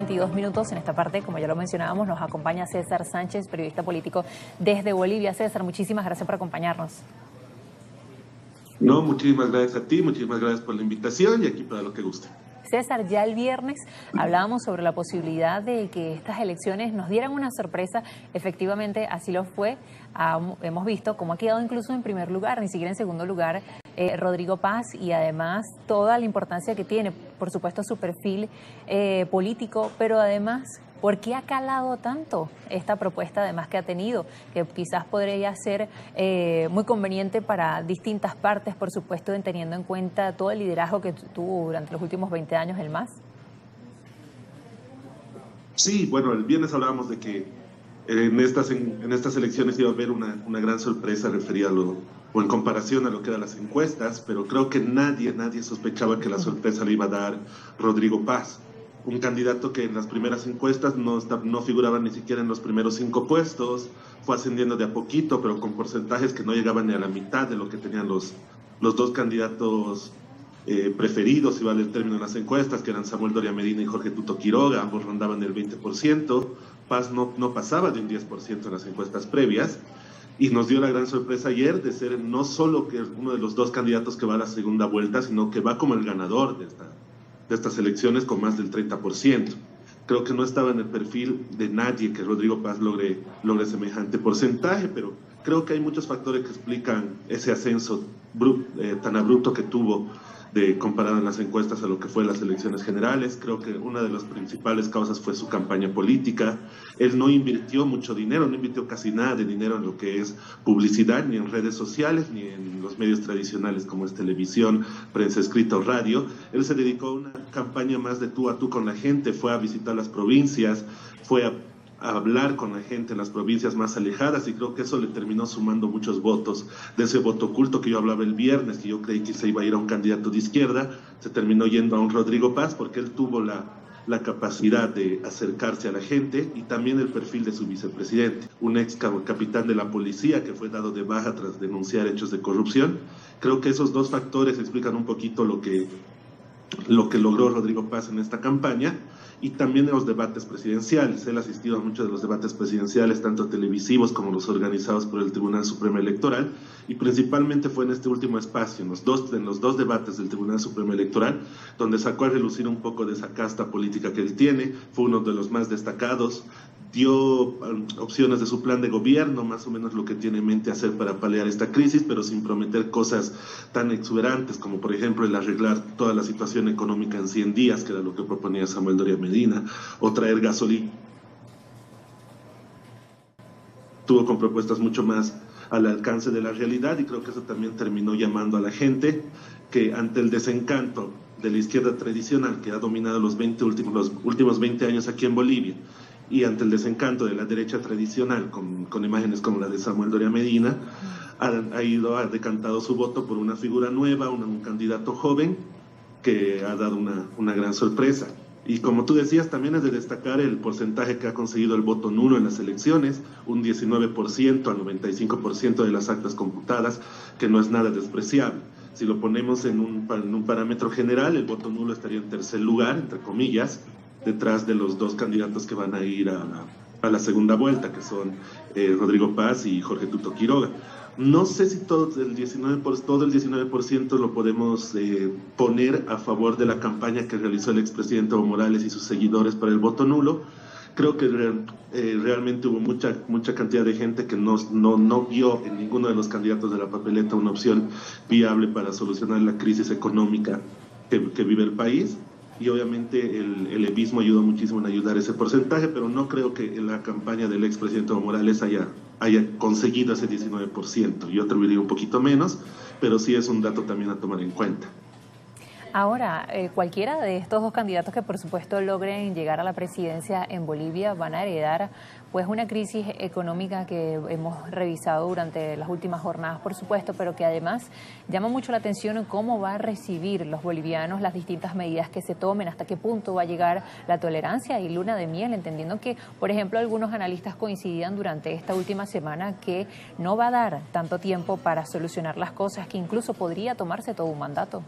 22 minutos. En esta parte, como ya lo mencionábamos, nos acompaña César Sánchez, periodista político desde Bolivia. César, muchísimas gracias por acompañarnos. No, muchísimas gracias a ti, muchísimas gracias por la invitación y aquí para lo que guste. César, ya el viernes hablábamos sobre la posibilidad de que estas elecciones nos dieran una sorpresa. Efectivamente, así lo fue. Hemos visto cómo ha quedado incluso en primer lugar, ni siquiera en segundo lugar, Rodrigo Paz, y además toda la importancia que tiene, por supuesto, su perfil político, pero además, ¿por qué ha calado tanto esta propuesta además que ha tenido? Que quizás podría ser muy conveniente para distintas partes, por supuesto, teniendo en cuenta todo el liderazgo que tuvo durante los últimos 20 años el MAS. Sí, bueno, el viernes hablábamos de que en estas elecciones iba a haber una gran sorpresa referida a o en comparación a lo que eran las encuestas, pero creo que nadie sospechaba que la sorpresa le iba a dar Rodrigo Paz, un candidato que en las primeras encuestas no figuraba ni siquiera en los primeros 5 puestos, fue ascendiendo de a poquito, pero con porcentajes que no llegaban ni a la mitad de lo que tenían los dos candidatos preferidos, si vale el término, en las encuestas, que eran Samuel Doria Medina y Jorge Tuto Quiroga. Ambos rondaban el 20%, Paz no pasaba de un 10% en las encuestas previas, y nos dio la gran sorpresa ayer de ser no solo que uno de los dos candidatos que va a la segunda vuelta, sino que va como el ganador de estas elecciones con más del 30%. Creo que no estaba en el perfil de nadie que Rodrigo Paz logre semejante porcentaje, pero creo que hay muchos factores que explican ese ascenso tan abrupto que tuvo comparado en las encuestas a lo que fue las elecciones generales. Creo que una de las principales causas fue su campaña política. Él no invirtió mucho dinero, no invirtió casi nada de dinero en lo que es publicidad, ni en redes sociales, ni en los medios tradicionales como es televisión, prensa escrita o radio. Él se dedicó a una campaña más de tú a tú con la gente, fue a visitar las provincias, fue a hablar con la gente en las provincias más alejadas, y creo que eso le terminó sumando muchos votos. De ese voto oculto que yo hablaba el viernes, que yo creí que se iba a ir a un candidato de izquierda, se terminó yendo a un Rodrigo Paz, porque él tuvo la capacidad de acercarse a la gente, y también el perfil de su vicepresidente, un ex capitán de la policía que fue dado de baja tras denunciar hechos de corrupción. Creo que esos dos factores explican un poquito lo que logró Rodrigo Paz en esta campaña, y también en los debates presidenciales. Él ha asistido a muchos de los debates presidenciales, tanto televisivos como los organizados por el Tribunal Supremo Electoral, y principalmente fue en este último espacio, en los dos debates del Tribunal Supremo Electoral, donde sacó a relucir un poco de esa casta política que él tiene. Fue uno de los más destacados, dio opciones de su plan de gobierno, más o menos lo que tiene en mente hacer para paliar esta crisis, pero sin prometer cosas tan exuberantes como, por ejemplo, el arreglar toda la situación económica en 100 días, que era lo que proponía Samuel Doria Medina, o traer gasolina. Tuvo con propuestas mucho más al alcance de la realidad, y creo que eso también terminó llamando a la gente que, ante el desencanto de la izquierda tradicional que ha dominado los últimos 20 años aquí en Bolivia, y ante el desencanto de la derecha tradicional con imágenes como la de Samuel Doria Medina, ha decantado su voto por una figura nueva, un candidato joven que ha dado una gran sorpresa. Y como tú decías, también es de destacar el porcentaje que ha conseguido el voto nulo en las elecciones, un 19% al 95% de las actas computadas, que no es nada despreciable. Si lo ponemos en un parámetro general, el voto nulo estaría en tercer lugar, entre comillas, detrás de los dos candidatos que van a ir a la segunda vuelta, que son Rodrigo Paz y Jorge Tuto Quiroga. No sé si todo el 19% lo podemos poner a favor de la campaña que realizó el expresidente Evo Morales y sus seguidores para el voto nulo. Creo que realmente hubo mucha cantidad de gente que no vio en ninguno de los candidatos de la papeleta una opción viable para solucionar la crisis económica que vive el país. Y obviamente el evismo ayudó muchísimo en ayudar ese porcentaje, pero no creo que en la campaña del expresidente Evo Morales haya conseguido ese 19%. Yo atribuiría un poquito menos, pero sí es un dato también a tomar en cuenta. Ahora, cualquiera de estos dos candidatos que por supuesto logren llegar a la presidencia en Bolivia van a heredar pues una crisis económica que hemos revisado durante las últimas jornadas, por supuesto, pero que además llama mucho la atención en cómo va a recibir los bolivianos las distintas medidas que se tomen, hasta qué punto va a llegar la tolerancia y luna de miel, entendiendo que, por ejemplo, algunos analistas coincidían durante esta última semana que no va a dar tanto tiempo para solucionar las cosas, que incluso podría tomarse todo un mandato.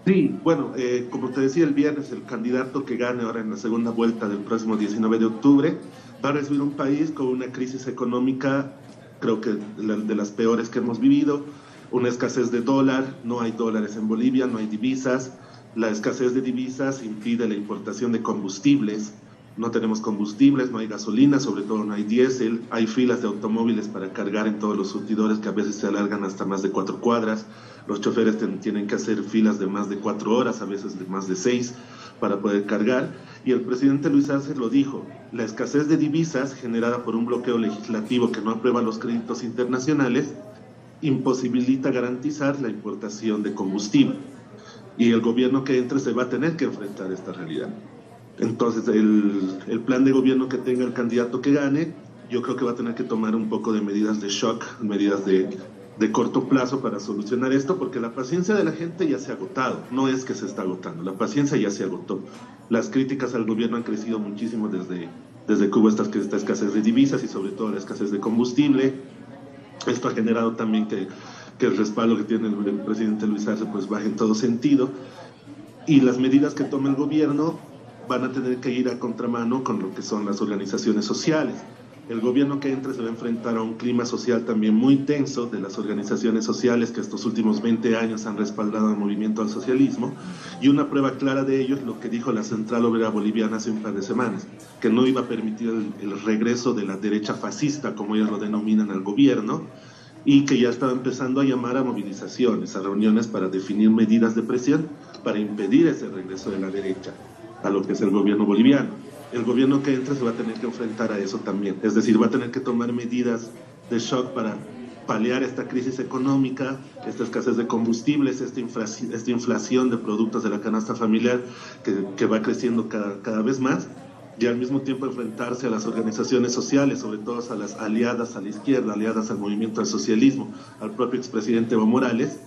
Sí, bueno, como te decía el viernes, el candidato que gane ahora en la segunda vuelta del próximo 19 de octubre va a recibir un país con una crisis económica, creo que de las peores que hemos vivido, una escasez de dólar, no hay dólares en Bolivia, no hay divisas, la escasez de divisas impide la importación de combustibles, no tenemos combustibles, no hay gasolina, sobre todo no hay diésel, hay filas de automóviles para cargar en todos los surtidores que a veces se alargan hasta más de 4 cuadras. Los choferes tienen que hacer filas de más de 4 horas, a veces de más de 6, para poder cargar. Y el presidente Luis Arce lo dijo, la escasez de divisas generada por un bloqueo legislativo que no aprueba los créditos internacionales imposibilita garantizar la importación de combustible. Y el gobierno que entre se va a tener que enfrentar a esta realidad. Entonces, el plan de gobierno que tenga el candidato que gane, yo creo que va a tener que tomar un poco de medidas de shock, medidas de corto plazo para solucionar esto, porque la paciencia de la gente ya se ha agotado, no es que se está agotando, la paciencia ya se agotó. Las críticas al gobierno han crecido muchísimo desde que hubo esta escasez de divisas y sobre todo la escasez de combustible. Esto ha generado también que el respaldo que tiene el presidente Luis Arce pues baje en todo sentido, y las medidas que toma el gobierno van a tener que ir a contramano con lo que son las organizaciones sociales. El gobierno que entre se va a enfrentar a un clima social también muy tenso de las organizaciones sociales que estos últimos 20 años han respaldado el movimiento al socialismo, y una prueba clara de ello es lo que dijo la Central Obrera Boliviana hace un par de semanas, que no iba a permitir el regreso de la derecha fascista, como ellos lo denominan, al gobierno, y que ya estaba empezando a llamar a movilizaciones, a reuniones para definir medidas de presión para impedir ese regreso de la derecha a lo que es el gobierno boliviano. El gobierno que entre se va a tener que enfrentar a eso también, es decir, va a tener que tomar medidas de shock para paliar esta crisis económica, esta escasez de combustibles, esta inflación de productos de la canasta familiar que va creciendo cada vez más, y al mismo tiempo enfrentarse a las organizaciones sociales, sobre todo a las aliadas a la izquierda, aliadas al movimiento al socialismo, al propio expresidente Evo Morales,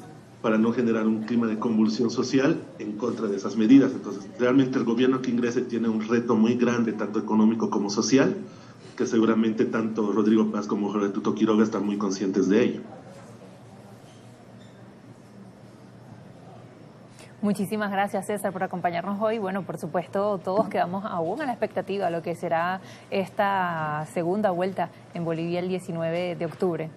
para no generar un clima de convulsión social en contra de esas medidas. Entonces, realmente el gobierno que ingrese tiene un reto muy grande, tanto económico como social, que seguramente tanto Rodrigo Paz como Jorge Tuto Quiroga están muy conscientes de ello. Muchísimas gracias, César, por acompañarnos hoy. Bueno, por supuesto, todos quedamos aún a la expectativa de lo que será esta segunda vuelta en Bolivia el 19 de octubre.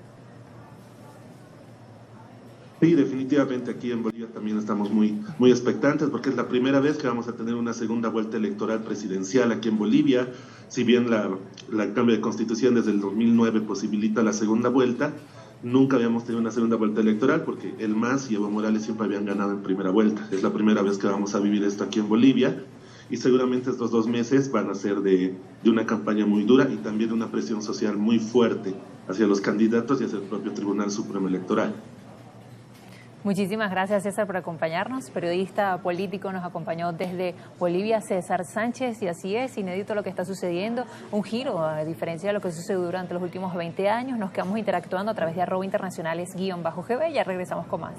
Sí, definitivamente aquí en Bolivia también estamos muy expectantes, porque es la primera vez que vamos a tener una segunda vuelta electoral presidencial aquí en Bolivia. Si bien la cambio de constitución desde el 2009 posibilita la segunda vuelta, nunca habíamos tenido una segunda vuelta electoral porque el MAS y Evo Morales siempre habían ganado en primera vuelta. Es la primera vez que vamos a vivir esto aquí en Bolivia, y seguramente estos 2 meses van a ser de una campaña muy dura y también de una presión social muy fuerte hacia los candidatos y hacia el propio Tribunal Supremo Electoral. Muchísimas gracias, César, por acompañarnos. Periodista político, nos acompañó desde Bolivia César Sánchez, y así es, inédito lo que está sucediendo, un giro a diferencia de lo que sucedió durante los últimos 20 años. Nos quedamos interactuando a través de @internacionales_GB. Ya regresamos con más.